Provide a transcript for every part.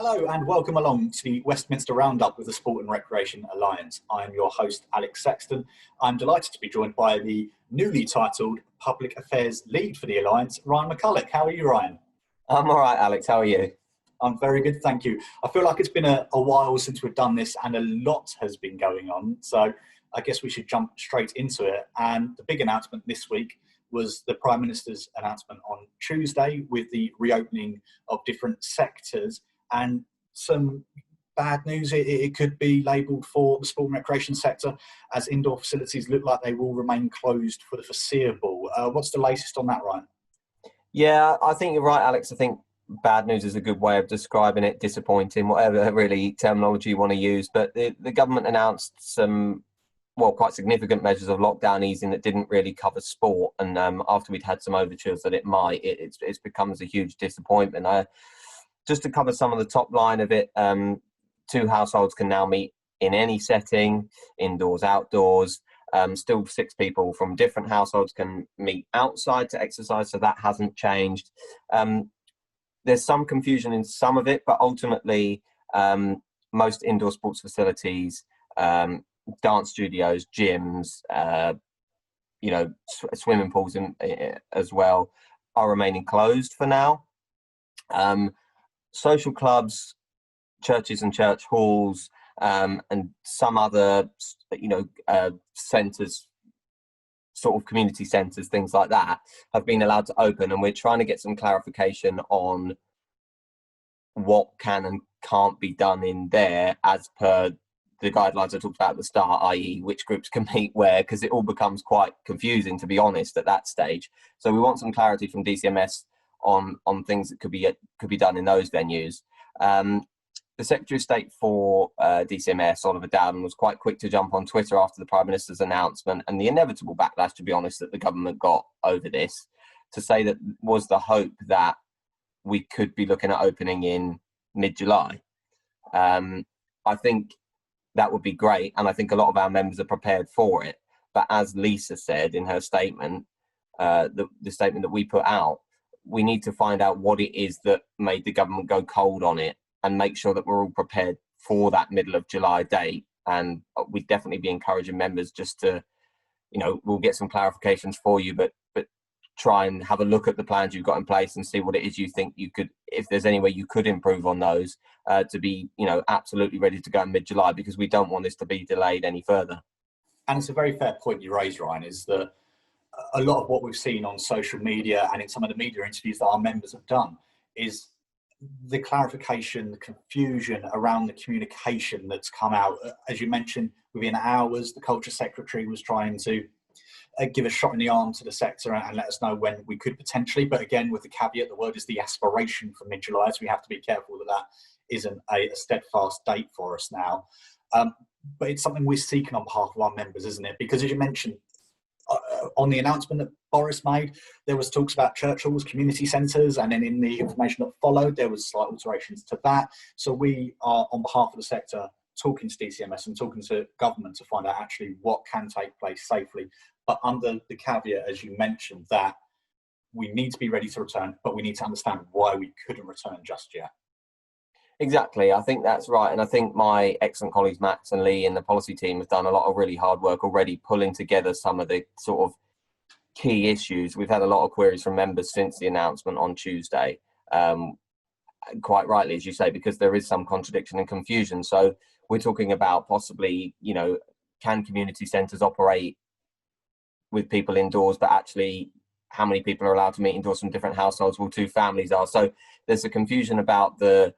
Hello and welcome along to the Westminster Roundup with the Sport and Recreation Alliance. I'm your host, Alex Sexton. I'm delighted to be joined by the newly titled Public Affairs Lead for the Alliance, Ryan McCulloch. How are you, Ryan? I'm all right, Alex. How are you? I'm very good, thank you. I feel like it's been a while since we've done this and a lot has been going on. So I guess we should jump straight into it. And the big announcement this week was the Prime Minister's announcement on Tuesday with the reopening of different sectors. And some bad news, it could be labelled for the sport and recreation sector as indoor facilities look like they will remain closed for the foreseeable. What's the latest on that, Ryan? Yeah, I think you're right, Alex. I think bad news is a good way of describing it, disappointing, whatever really terminology you want to use. But the government announced some, quite significant measures of lockdown easing that didn't really cover sport. And after we'd had some overtures that it might, it's becomes a huge disappointment. Just to cover some of the top line of it, 2 households can now meet in any setting, indoors, outdoors. Still 6 people from different households can meet outside to exercise, so that hasn't changed. There's some confusion in some of it, but ultimately most indoor sports facilities, dance studios, gyms, swimming pools as well, are remaining closed for now. Social clubs, churches and church halls, and some other, centres, sort of community centres, things like that, have been allowed to open. And we're trying to get some clarification on what can and can't be done in there as per the guidelines I talked about at the start, i.e. which groups can meet where, because it all becomes quite confusing, to be honest, at that stage. So we want some clarity from DCMS on things that could be done in those venues. The Secretary of State for DCMS, Oliver Dowden, was quite quick to jump on Twitter after the Prime Minister's announcement and the inevitable backlash, to be honest, that the government got over this, to say that was the hope that we could be looking at opening in mid-July. I think that would be great, and I think a lot of our members are prepared for it. But as Lisa said in her statement, the statement that we put out, we need to find out what it is that made the government go cold on it and make sure that we're all prepared for that middle of July date. And we'd definitely be encouraging members just to, we'll get some clarifications for you, but try and have a look at the plans you've got in place and see what it is you think you could, if there's any way you could improve on those, to be, absolutely ready to go in mid-July, because we don't want this to be delayed any further. And it's a very fair point you raise, Ryan, is that a lot of what we've seen on social media and in some of the media interviews that our members have done is the clarification, the confusion around the communication that's come out. As you mentioned, within hours, the Culture Secretary was trying to give a shot in the arm to the sector and let us know when we could potentially, but again, with the caveat, the word is the aspiration for mid-July, so we have to be careful that isn't a steadfast date for us now. But it's something we're seeking on behalf of our members, isn't it? Because as you mentioned, on the announcement that Boris made, there was talks about church halls, community centres, and then in the information that followed, there was slight alterations to that. So we are, on behalf of the sector, talking to DCMS and talking to government to find out actually what can take place safely, but under the caveat, as you mentioned, that we need to be ready to return, but we need to understand why we couldn't return just yet. Exactly, I think that's right. And I think my excellent colleagues Max and Lee in the policy team have done a lot of really hard work already pulling together some of the sort of key issues. We've had a lot of queries from members since the announcement on Tuesday, quite rightly, as you say, because there is some contradiction and confusion. So we're talking about possibly, can community centres operate with people indoors, but actually how many people are allowed to meet indoors from different households? Well, 2 families are. So there's a confusion about the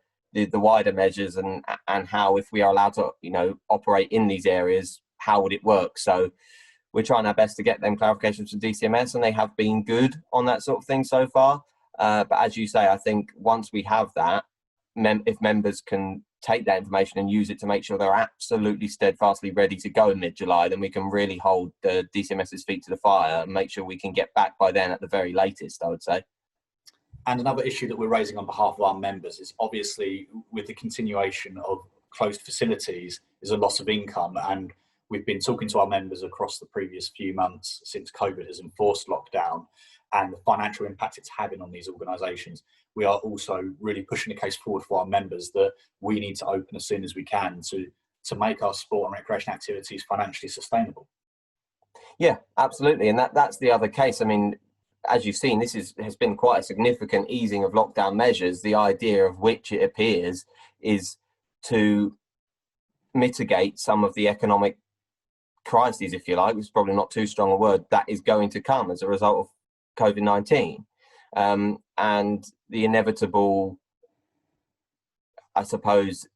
wider measures and how, if we are allowed to, operate in these areas, how would it work? So we're trying our best to get them clarifications from DCMS, and they have been good on that sort of thing so far. But as you say, I think once we have that, if members can take that information and use it to make sure they're absolutely steadfastly ready to go in mid-July, then we can really hold the DCMS's feet to the fire and make sure we can get back by then at the very latest, I would say. And another issue that we're raising on behalf of our members is obviously with the continuation of closed facilities is a loss of income. And we've been talking to our members across the previous few months since COVID has enforced lockdown. and the financial impact it's having on these organisations, we are also really pushing the case forward for our members that we need to open as soon as we can to make our sport and recreation activities financially sustainable. Yeah, absolutely. And that's the other case. I mean, as you've seen, this has been quite a significant easing of lockdown measures, the idea of which it appears is to mitigate some of the economic crises, if you like, which is probably not too strong a word, that is going to come as a result of COVID-19. And the inevitable, I suppose,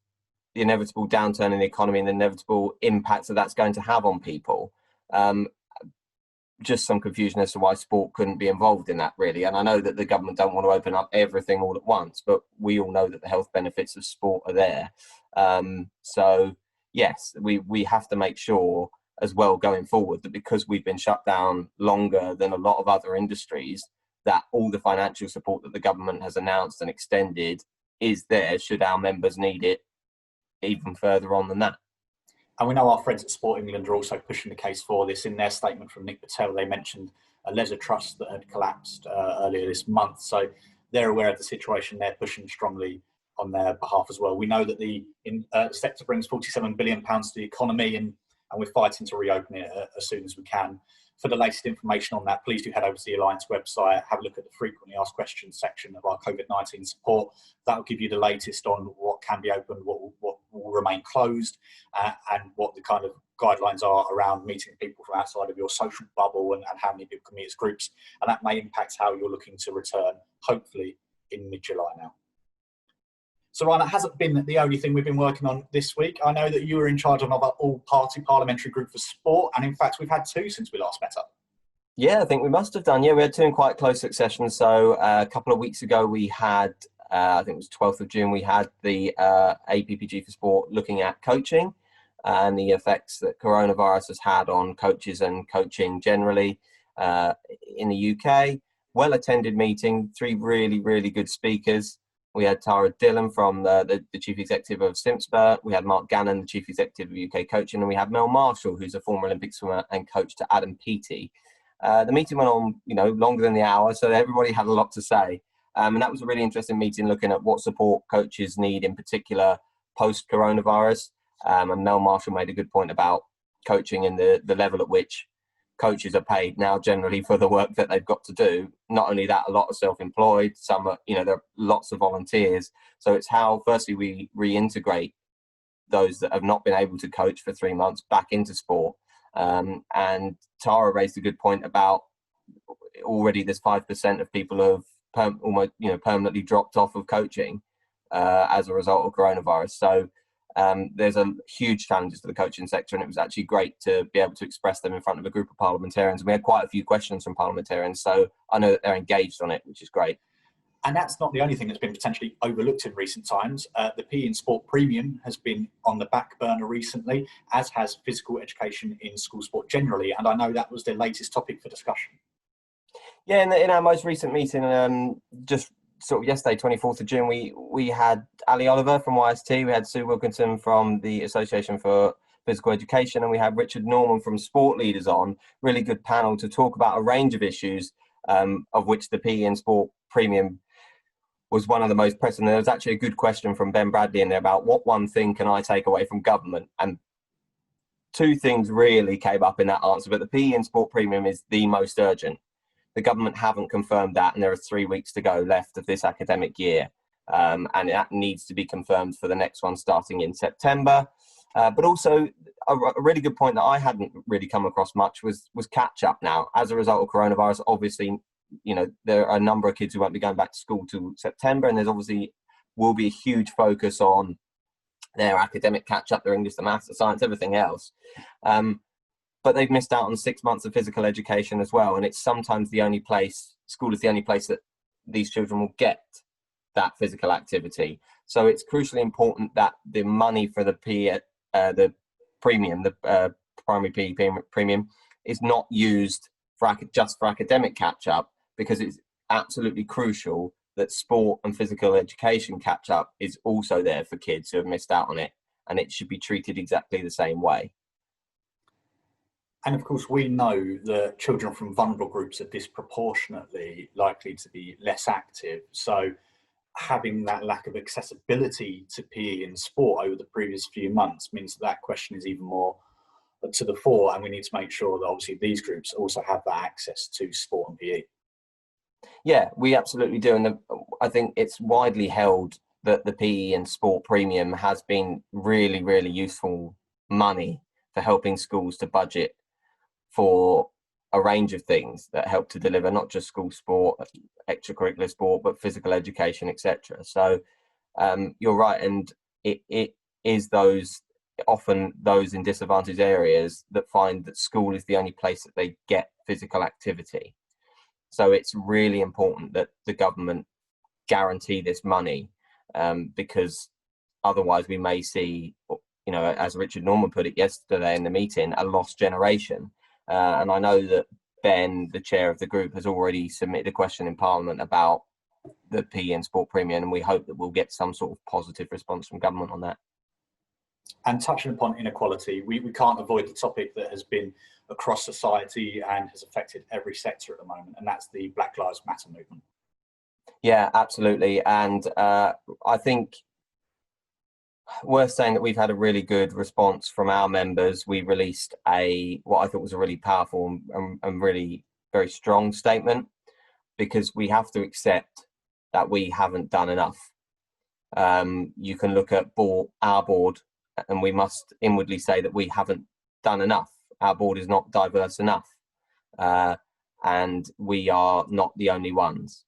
the inevitable downturn in the economy and the inevitable impacts that that's going to have on people. Just some confusion as to why sport couldn't be involved in that, really. And I know that the government don't want to open up everything all at once, but we all know that the health benefits of sport are there. So yes, we have to make sure as well going forward that because we've been shut down longer than a lot of other industries, that all the financial support that the government has announced and extended is there should our members need it even further on than that. And we know our friends at Sport England are also pushing the case for this. In their statement from Nick Patel, they mentioned a leisure trust that had collapsed earlier this month. So they're aware of the situation. They're pushing strongly on their behalf as well. We know that the sector brings £47 billion to the economy, and we're fighting to reopen it as soon as we can. For the latest information on that, please do head over to the Alliance website, have a look at the frequently asked questions section of our COVID-19 support. That will give you the latest on what can be opened, what will remain closed, and what the kind of guidelines are around meeting people from outside of your social bubble and how many people can meet as groups. And that may impact how you're looking to return, hopefully in mid-July now. So, Ryan, that hasn't been the only thing we've been working on this week. I know that you were in charge of another all-party parliamentary group for sport, and in fact, we've had two since we last met up. Yeah, I think we must have done. Yeah, we had two in quite close succession. So a couple of weeks ago, we had, I think it was 12th of June, we had the APPG for Sport looking at coaching and the effects that coronavirus has had on coaches and coaching generally in the UK. Well-attended meeting, three really, really good speakers. We had Tara Dillon from the Chief Executive of Simspur. We had Mark Gannon, the Chief Executive of UK Coaching. And we had Mel Marshall, who's a former Olympic swimmer and coach to Adam Peaty. The meeting went on, longer than the hour, so everybody had a lot to say. And that was a really interesting meeting looking at what support coaches need in particular post-coronavirus. And Mel Marshall made a good point about coaching and the level at which coaches are paid now generally for the work that they've got to do. Not only that, a lot of self-employed, some are, there are lots of volunteers. So it's how firstly we reintegrate those that have not been able to coach for 3 months back into sport. And Tara raised a good point about already there's 5% of people who have almost permanently dropped off of coaching as a result of coronavirus. So there's a huge challenges for the coaching sector, and it was actually great to be able to express them in front of a group of parliamentarians. We had quite a few questions from parliamentarians, so I know that they're engaged on it, which is great. And that's not the only thing that's been potentially overlooked in recent times. The PE in Sport Premium has been on the back burner recently, as has physical education in school sport generally. And I know that was the latest topic for discussion. Yeah, in our most recent meeting, just sort of yesterday, 24th of June, we had Ali Oliver from YST, we had Sue Wilkinson from the Association for Physical Education, and we had Richard Norman from Sport Leaders on. Really good panel to talk about a range of issues, of which the PE in Sport Premium was one of the most pressing. There was actually a good question from Ben Bradley in there about what one thing can I take away from government, and two things really came up in that answer, but the PE in Sport Premium is the most urgent. The government haven't confirmed that, and there are 3 weeks to go left of this academic year. And that needs to be confirmed for the next one starting in September. But also a really good point that I hadn't really come across much was catch up now. As a result of coronavirus, obviously, there are a number of kids who won't be going back to school till September, and there's obviously will be a huge focus on their academic catch up, their English, the maths, the science, everything else. But they've missed out on 6 months of physical education as well. And it's sometimes school is the only place that these children will get that physical activity. So it's crucially important that the money for the premium, the primary PE premium, is not used just for academic catch-up, because it's absolutely crucial that sport and physical education catch-up is also there for kids who have missed out on it. And it should be treated exactly the same way. And of course, we know that children from vulnerable groups are disproportionately likely to be less active. So having that lack of accessibility to PE and sport over the previous few months means that that question is even more to the fore, and we need to make sure that obviously these groups also have that access to sport and PE. Yeah, we absolutely do. And I think it's widely held that the PE and sport premium has been really, really useful money for helping schools to budget for a range of things that help to deliver not just school sport, extracurricular sport, but physical education, etc. So you're right, and it is often those in disadvantaged areas that find that school is the only place that they get physical activity. So it's really important that the government guarantee this money, because otherwise we may see, as Richard Norman put it yesterday in the meeting, a lost generation. And I know that Ben, the chair of the group, has already submitted a question in Parliament about the PE and sport premium, and we hope that we'll get some sort of positive response from government on that. And touching upon inequality, we can't avoid the topic that has been across society and has affected every sector at the moment, and that's the Black Lives Matter movement. Yeah, absolutely. And I think worth saying that we've had a really good response from our members. We released what I thought was a really powerful and really very strong statement, because we have to accept that we haven't done enough. You can look at our board, and we must inwardly say that we haven't done enough. Our board is not diverse enough, and we are not the only ones.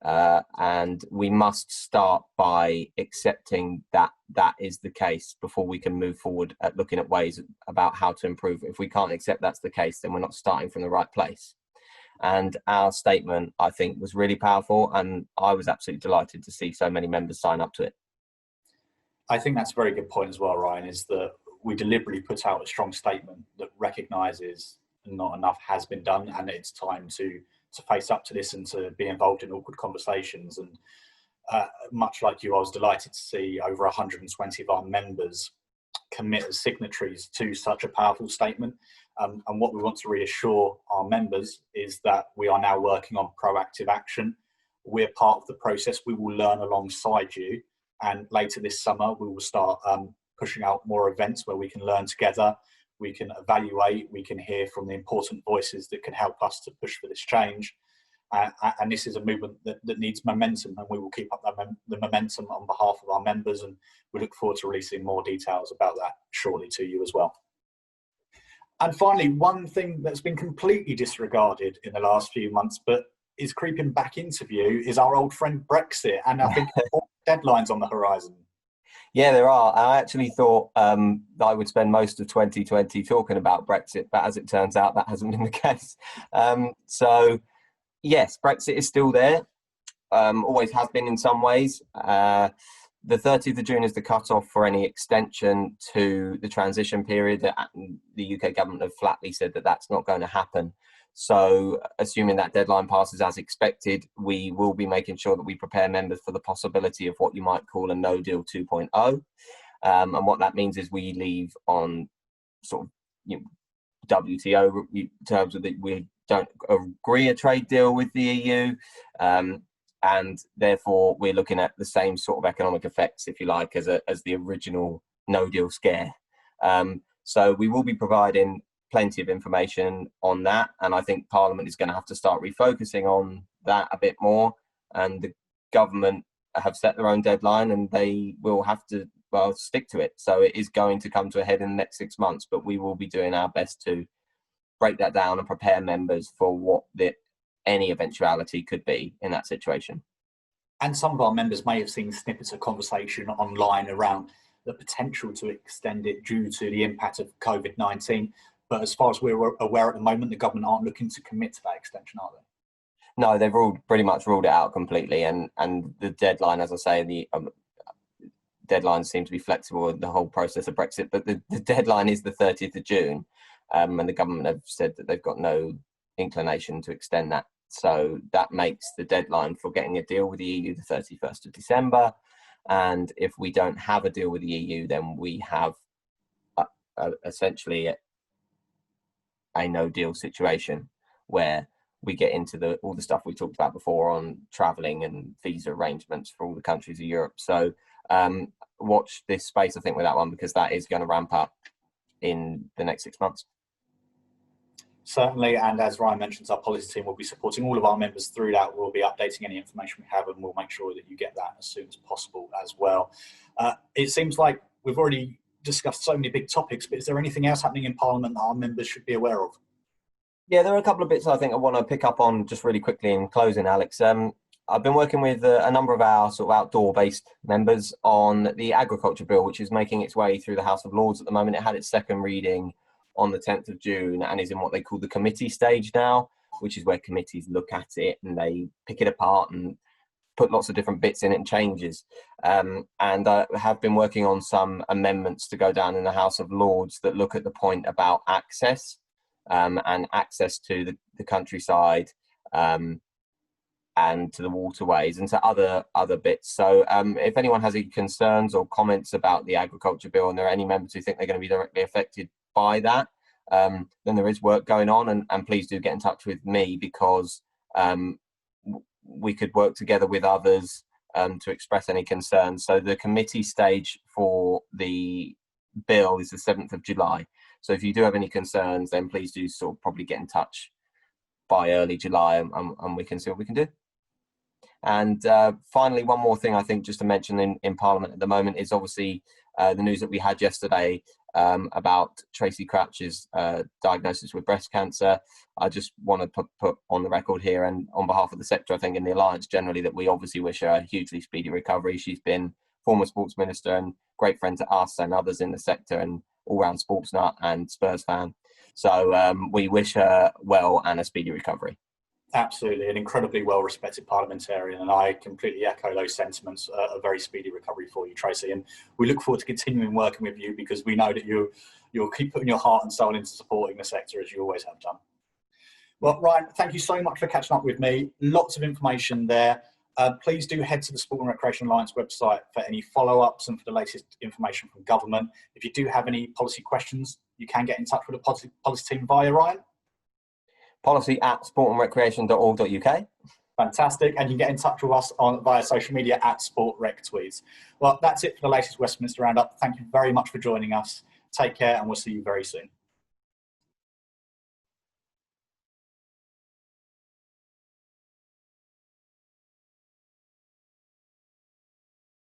And we must start by accepting that that is the case before we can move forward at looking at ways about how to improve. If we can't accept that's the case, then we're not starting from the right place. And our statement, I think, was really powerful, and I was absolutely delighted to see so many members sign up to it. I think that's a very good point as well, Ryan, is that we deliberately put out a strong statement that recognises not enough has been done, and it's time to face up to this and to be involved in awkward conversations. And much like you, I was delighted to see over 120 of our members commit as signatories to such a powerful statement. And what we want to reassure our members is that we are now working on proactive action. We're part of the process. We will learn alongside you. And later this summer, we will start pushing out more events where we can learn together, we can evaluate, we can hear from the important voices that can help us to push for this change. And this is a movement that needs momentum, and we will keep up the momentum on behalf of our members, and we look forward to releasing more details about that shortly to you as well. And finally, one thing that's been completely disregarded in the last few months, but is creeping back into view, is our old friend Brexit, and I think deadlines on the horizon. Yeah, there are. I actually thought that I would spend most of 2020 talking about Brexit, but as it turns out, that hasn't been the case. So, yes, Brexit is still there, always has been in some ways. The 30th of June is the cut-off for any extension to the transition period. The UK government have flatly said that that's not going to happen. So assuming that deadline passes as expected, we will be making sure that we prepare members for the possibility of what you might call a no-deal 2.0. And what that means is we leave on sort of WTO terms that we don't agree a trade deal with the EU. And therefore, we're looking at the same sort of economic effects, if you like, as the original no-deal scare. So we will be providing plenty of information on that, and I think Parliament is going to have to start refocusing on that a bit more. And the government have set their own deadline, and they will have to stick to it. So it is going to come to a head in the next 6 months, but we will be doing our best to break that down and prepare members for what any eventuality could be in that situation. And some of our members may have seen snippets of conversation online around the potential to extend it due to the impact of COVID-19. But as far as we're aware at the moment, the government aren't looking to commit to that extension, are they? No, they've pretty much ruled it out completely. And the deadline, as I say, the deadlines seem to be flexible in the whole process of Brexit. But the deadline is the 30th of June. And the government have said that they've got no inclination to extend that. So that makes the deadline for getting a deal with the EU the 31st of December. And if we don't have a deal with the EU, then we have essentially a no deal situation where we get into all the stuff we talked about before on travelling and visa arrangements for all the countries of Europe. So watch this space, I think, with that one, because that is going to ramp up in the next 6 months. Certainly, and as Ryan mentions, our policy team will be supporting all of our members through that. We'll be updating any information we have, and we'll make sure that you get that as soon as possible as well. It seems like we've already discussed so many big topics, but is there anything else happening in Parliament that our members should be aware of? Yeah, there are a couple of bits I think I want to pick up on just really quickly in closing, Alex. I've been working with a number of our sort of outdoor-based members on the agriculture bill, which is making its way through the House of Lords at the moment. It had its second reading on the 10th of June and is in what they call the committee stage now, which is where committees look at it and they pick it apart and put lots of different bits in it and changes. And I have been working on some amendments to go down in the House of Lords that look at the point about access and access to the countryside and to the waterways and to other bits. So if anyone has any concerns or comments about the agriculture bill and there are any members who think they're going to be directly affected by that, then there is work going on, and please do get in touch with me, because we could work together with others to express any concerns. So the committee stage for the bill is the 7th of July. So if you do have any concerns, then please do sort of probably get in touch by early July, and we can see what we can do. And finally, one more thing I think just to mention in Parliament at the moment is obviously the news that we had yesterday about Tracy Crouch's diagnosis with breast cancer. I just want to put on the record here, and on behalf of the sector, I think in the Alliance generally, that we obviously wish her a hugely speedy recovery. She's been former sports minister and great friend to us and others in the sector, and all-round sports nut and Spurs fan. So we wish her well and a speedy recovery. Absolutely, an incredibly well-respected parliamentarian, and I completely echo those sentiments. A very speedy recovery for you, Tracy, and we look forward to continuing working with you, because we know that you'll keep putting your heart and soul into supporting the sector, as you always have done. Well, Ryan, thank you so much for catching up with me. Lots of information there. Please do head to the Sport and Recreation Alliance website for any follow-ups and for the latest information from government. If you do have any policy questions, you can get in touch with the policy team via Ryan. policy@sportandrecreation.org.uk. Fantastic. And you can get in touch with us via social media @SportRecTweets. Well, that's it for the latest Westminster Roundup. Thank you very much for joining us. Take care, and we'll see you very soon.